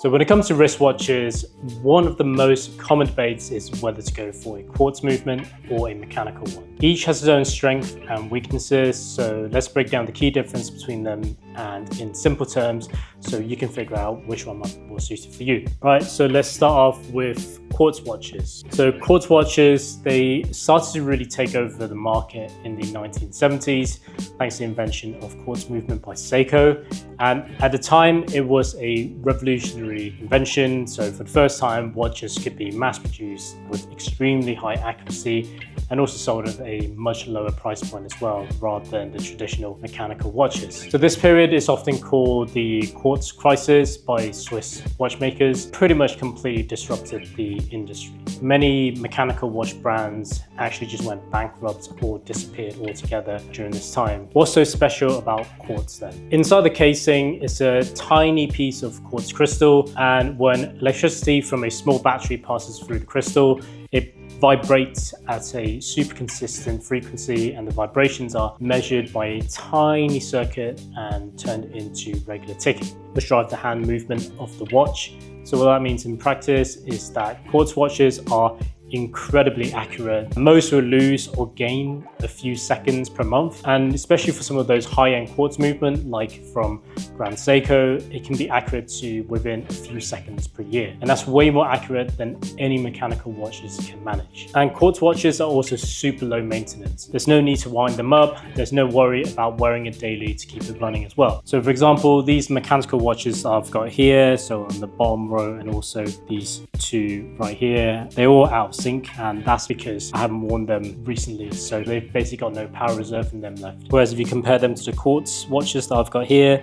So when it comes to wristwatches, one of the most common debates is whether to go for a quartz movement or a mechanical one. Each has its own strengths and weaknesses, so let's break down the key difference between them and in simple terms so you can figure out which one might be more suited for you. Right, so let's start off with quartz watches. So quartz watches, they started to really take over the market in the 1970s thanks to the invention of quartz movement by Seiko. And at the time, it was a revolutionary invention. So for the first time, watches could be mass produced with extremely high accuracy and also sold at a much lower price point as well, rather than the traditional mechanical watches. So this period is often called the Quartz crisis by Swiss watchmakers. Pretty much completely disrupted the industry. Many mechanical watch brands actually just went bankrupt or disappeared altogether during this time. What's so special about quartz then? Inside the casing is a tiny piece of quartz crystal, and when electricity from a small battery passes through the crystal, it vibrates at a super consistent frequency, and the vibrations are measured by a tiny circuit and turned into regular ticking, which drives the hand movement of the watch. So what that means in practice is that quartz watches are incredibly accurate. Most will lose or gain a few seconds per month, and especially for some of those high-end quartz movement like from Grand Seiko, it can be accurate to within a few seconds per year, and that's way more accurate than any mechanical watches can manage. And quartz watches are also super low maintenance. There's no need to wind them up, there's no worry about wearing it daily to keep it running as well. So for example, these mechanical watches I've got here, so on the bottom row, and also these two right here, they're all out of sync, and that's because I haven't worn them recently, so they've basically got no power reserve in them left. Whereas if you compare them to the quartz watches that I've got here,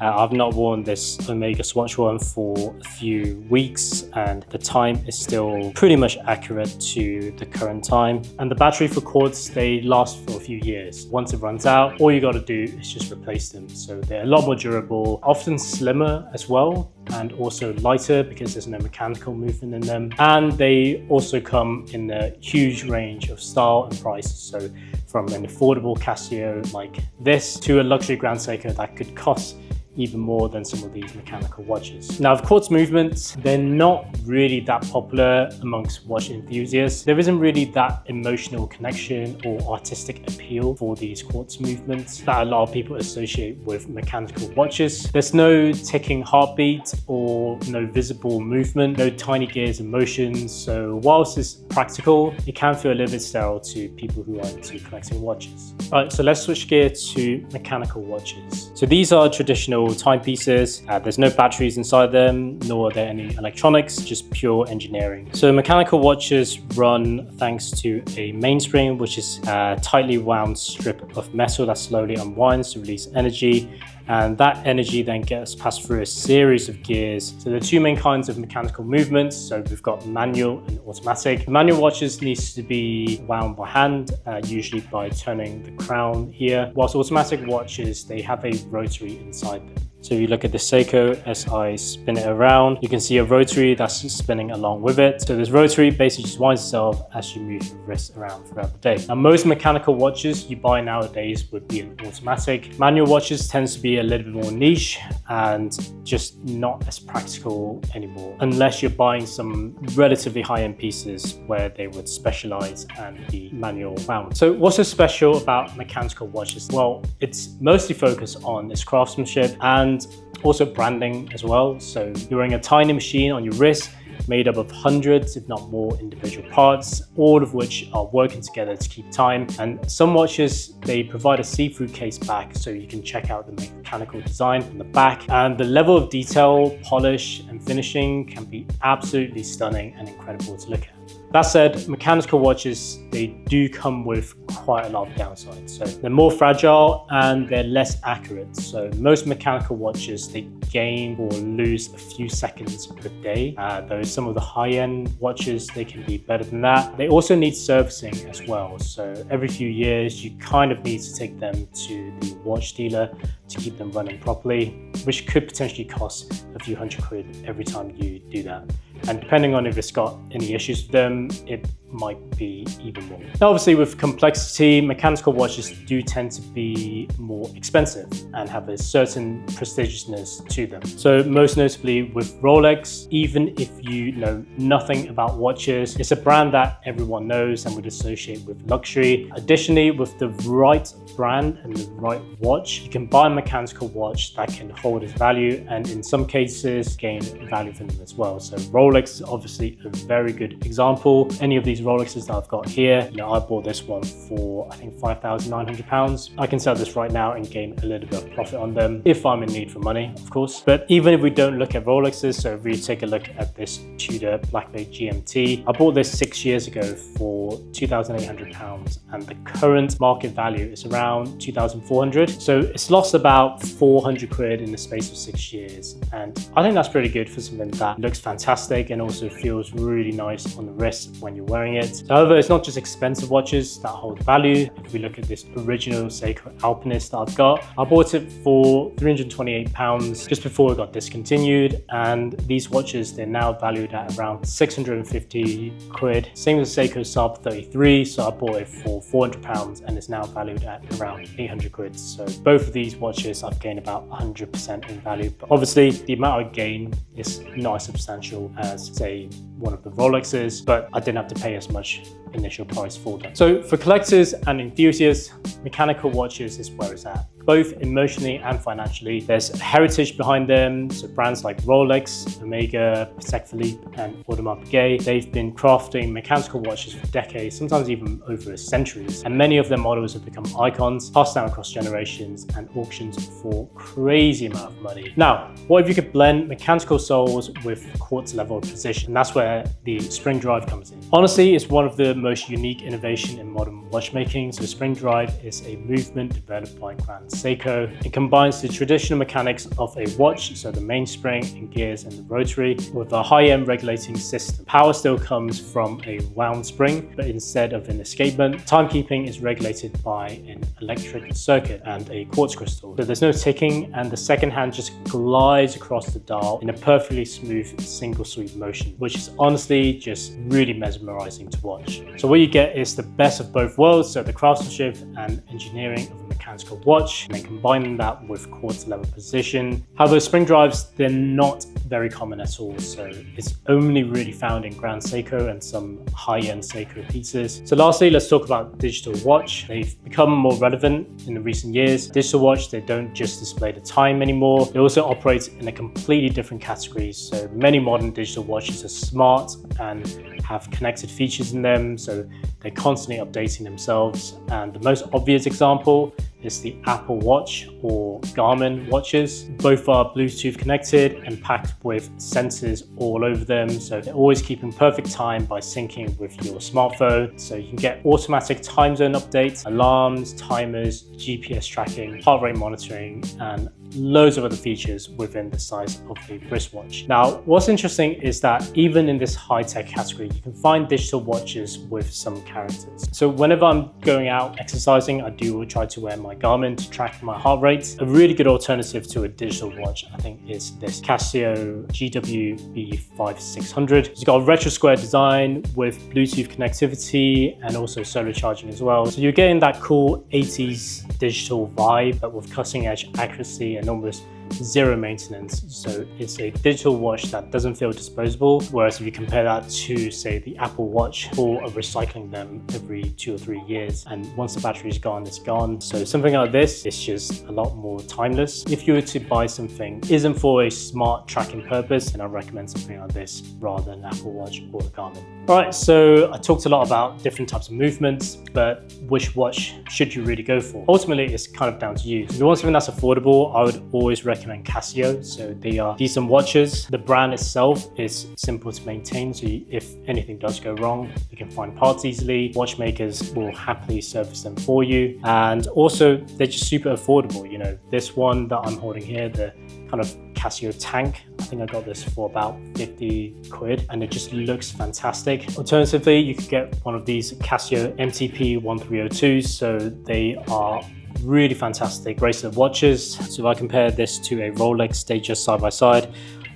I've not worn this Omega Swatch one for a few weeks, and the time is still pretty much accurate to the current time. And the battery for quartz, they last for a few years. Once it runs out, all you got to do is just replace them. So they're a lot more durable, often slimmer as well, and also lighter because there's no mechanical movement in them. And they also come in a huge range of style and prices. So from an affordable Casio like this to a luxury Grand Seiko that could cost even more than some of these mechanical watches. Now, of quartz movements, they're not really that popular amongst watch enthusiasts. There isn't really that emotional connection or artistic appeal for these quartz movements that a lot of people associate with mechanical watches. There's no ticking heartbeat or no visible movement, no tiny gears and motions. So whilst it's practical, it can feel a little bit sterile to people who are into collecting watches. All right, so let's switch gear to mechanical watches. So these are traditional timepieces. There's no batteries inside them, nor are there any electronics, just pure engineering. So mechanical watches run thanks to a mainspring, which is a tightly wound strip of metal that slowly unwinds to release energy. And that energy then gets passed through a series of gears. So there are two main kinds of mechanical movements. So we've got manual and automatic. Manual watches needs to be wound by hand, usually by turning the crown here. Whilst automatic watches, they have a rotary inside them. So if you look at the Seiko, as I spin it around, you can see a rotary that's spinning along with it. So this rotary basically just winds itself as you move your wrist around throughout the day. Now, most mechanical watches you buy nowadays would be an automatic. Manual watches tends to be a little bit more niche and just not as practical anymore, unless you're buying some relatively high-end pieces where they would specialize and be manual wound. So what's so special about mechanical watches? Well, it's mostly focused on its craftsmanship and also branding as well. So you're wearing a tiny machine on your wrist made up of hundreds, if not more, individual parts, all of which are working together to keep time. And some watches, they provide a see-through case back so you can check out the mechanical design from the back. And the level of detail, polish, and finishing can be absolutely stunning and incredible to look at. That said, mechanical watches, they do come with quite a lot of downsides. So they're more fragile and they're less accurate. So most mechanical watches, they gain or lose a few seconds per day. Though some of the high-end watches, they can be better than that. They also need servicing as well. So every few years, you kind of need to take them to the watch dealer to keep them running properly, which could potentially cost a few £100 every time you do that. And depending on if it's got any issues with them, it might be even more. Now, obviously with complexity, mechanical watches do tend to be more expensive and have a certain prestigiousness to them. So most notably with Rolex, even if you know nothing about watches, it's a brand that everyone knows and would associate with luxury. Additionally, with the right brand and the right watch, you can buy a mechanical watch that can hold its value and in some cases gain value from them as well. So Rolex is obviously a very good example. Any of these Rolexes that I've got here, you know, I bought this one for I think £5,900. I can sell this right now and gain a little bit of profit on them if I'm in need for money, of course. But even if we don't look at Rolexes, so if we take a look at this Tudor Black Bay GMT, I bought this 6 years ago for £2,800 and the current market value is around 2,400. So it's lost about 400 quid in the space of 6 years. And I think that's pretty good for something that looks fantastic and also feels really nice on the wrist when you're wearing it. However, it's not just expensive watches that hold value. If we look at this original Seiko Alpinist that I've got, I bought it for £328 just before it got discontinued. And these watches, they're now valued at around 650 quid. Same with Seiko Saab 33. So I bought it for £400 and it's now valued at around 800 quid. So both of these watches I've gained about 100% in value. But obviously the amount I gain is not as substantial as say one of the Rolexes, but I didn't have to pay as much initial price for them. So for collectors and enthusiasts, mechanical watches is where it's at, both emotionally and financially. There's heritage behind them, so brands like Rolex, Omega, Patek Philippe, and Audemars Piguet, they've been crafting mechanical watches for decades, sometimes even over centuries, and many of their models have become icons, passed down across generations and auctions for crazy amount of money. Now, what if you could blend mechanical soles with quartz level precision? And that's where the spring drive comes in. Honestly, it's one of the most unique innovation in modern watchmaking. So spring drive is a movement developed by Grand Seiko. It combines the traditional mechanics of a watch, so the mainspring and gears and the rotary, with a high-end regulating system. Power still comes from a wound spring, but instead of an escapement, timekeeping is regulated by an electric circuit and a quartz crystal. So there's no ticking and the second hand just glides across the dial in a perfectly smooth single sweep motion, which is honestly just really mesmerizing to watch. So what you get is the best of both worlds, so the craftsmanship and engineering of a mechanical watch, and then combining that with quartz level precision. However, spring drives, they're not very common at all, so it's only really found in Grand Seiko and some high-end Seiko pieces. So lastly, let's talk about digital watch. They've become more relevant in the recent years. Digital watch, they don't just display the time anymore, they also operate in a completely different category. So many modern digital watches are smart and have connected features in them, so they're constantly updating themselves. And the most obvious example is the Apple Watch or Garmin watches. Both are Bluetooth connected and packed with sensors all over them, so they're always keeping perfect time by syncing with your smartphone. So you can get automatic time zone updates, alarms, timers, GPS tracking, heart rate monitoring, and loads of other features within the size of a wristwatch. Now, what's interesting is that even in this high-tech category, you can find digital watches with some characters. So whenever I'm going out exercising, I do try to wear my Garmin to track my heart rate. A really good alternative to a digital watch, I think, is this Casio GW-B5600. It's got a retro square design with Bluetooth connectivity and also solar charging as well. So you're getting that cool 80s digital vibe, but with cutting edge accuracy and almost zero maintenance. So it's a digital watch that doesn't feel disposable, whereas if you compare that to say the Apple Watch, people are recycling them every 2 or 3 years, and once the battery is gone, it's gone. So something like this is just a lot more timeless. If you were to buy something isn't for a smart tracking purpose, then I recommend something like this rather than Apple Watch or the Garmin. All right, so I talked a lot about different types of movements, but which watch should you really go for? Ultimately, it's kind of down to you. If you want something that's affordable, I would always recommend Casio. So they are decent watches. The brand itself is simple to maintain, so if anything does go wrong, you can find parts easily. Watchmakers will happily service them for you, and also they're just super affordable. You know, this one that I'm holding here, the kind of Casio tank, I think I got this for about 50 quid and it just looks fantastic. Alternatively, you could get one of these Casio MTP 1302s. So they are really fantastic bracelet watches. So if I compare this to a Rolex, they just side by side,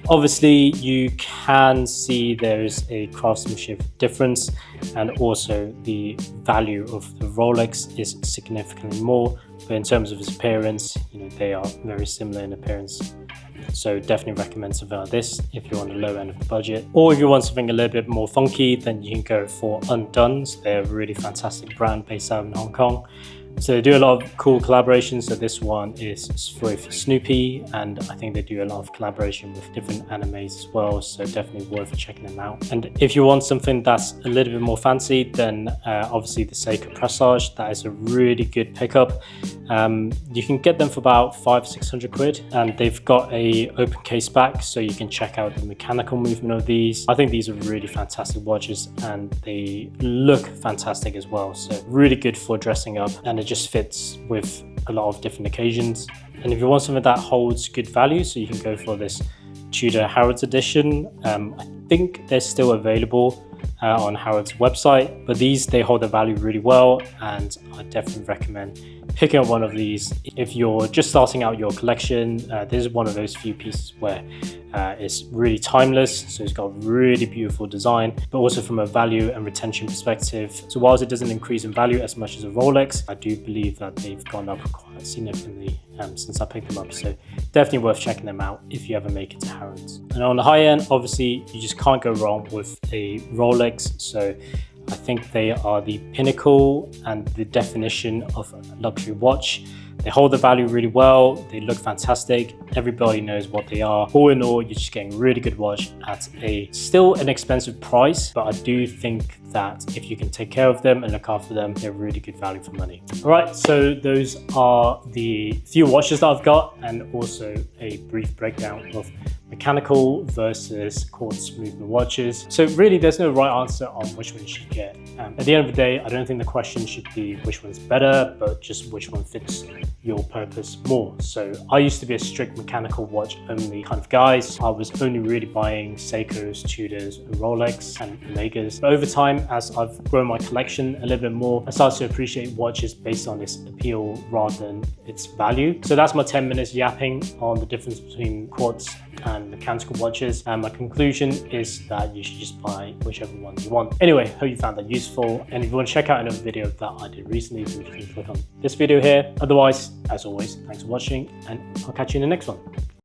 Obviously, you can see there is a craftsmanship difference, and also the value of the Rolex is significantly more. But in terms of its appearance, they are very similar in appearance. So definitely recommend something like this if you're on the low end of the budget. Or if you want something a little bit more funky, then you can go for Undone's. They're a really fantastic brand based out in Hong Kong. So they do a lot of cool collaborations. So this one is with Snoopy, and I think they do a lot of collaboration with different animes as well. So definitely worth checking them out. And if you want something that's a little bit more fancy, then obviously the Seiko Presage, that is a really good pickup. You can get them for about 500-600 quid, and they've got a open case back, so you can check out the mechanical movement of these. I think these are really fantastic watches, and they look fantastic as well. So really good for dressing up, and it just fits with a lot of different occasions. And if you want something that holds good value, so you can go for this Tudor Harrods edition. I think they're still available on Harrods website, but they hold their value really well, and I definitely recommend picking up one of these if you're just starting out your collection. This is one of those few pieces where it's really timeless, so it's got really beautiful design, but also from a value and retention perspective. So whilst it doesn't increase in value as much as a Rolex, I do believe that they've gone up quite significantly since I picked them up. So definitely worth checking them out if you ever make it to Harrods. And on the high end, obviously you just can't go wrong with a Rolex. So I think they are the pinnacle and the definition of a luxury watch. They hold the value really well. They look fantastic. Everybody knows what they are. All in all, you're just getting a really good watch at still an expensive price, but I do think that if you can take care of them and look after them, they're really good value for money. All right, so those are the few watches that I've got, and also a brief breakdown of mechanical versus quartz movement watches. So really there's no right answer on which one you should get. At the end of the day, I don't think the question should be which one's better, but just which one fits your purpose more. So I used to be a strict mechanical watch only kind of guy. So I was only really buying Seikos, Tudors, and Rolex and Omegas. But over time, as I've grown my collection a little bit more, I started to appreciate watches based on its appeal rather than its value. So that's my 10 minutes yapping on the difference between quartz and mechanical watches, and my conclusion is that you should just buy whichever one you want. Anyway, hope you found that useful, and if you want to check out another video that I did recently, then you can click on this video here. Otherwise, as always, thanks for watching, and I'll catch you in the next one.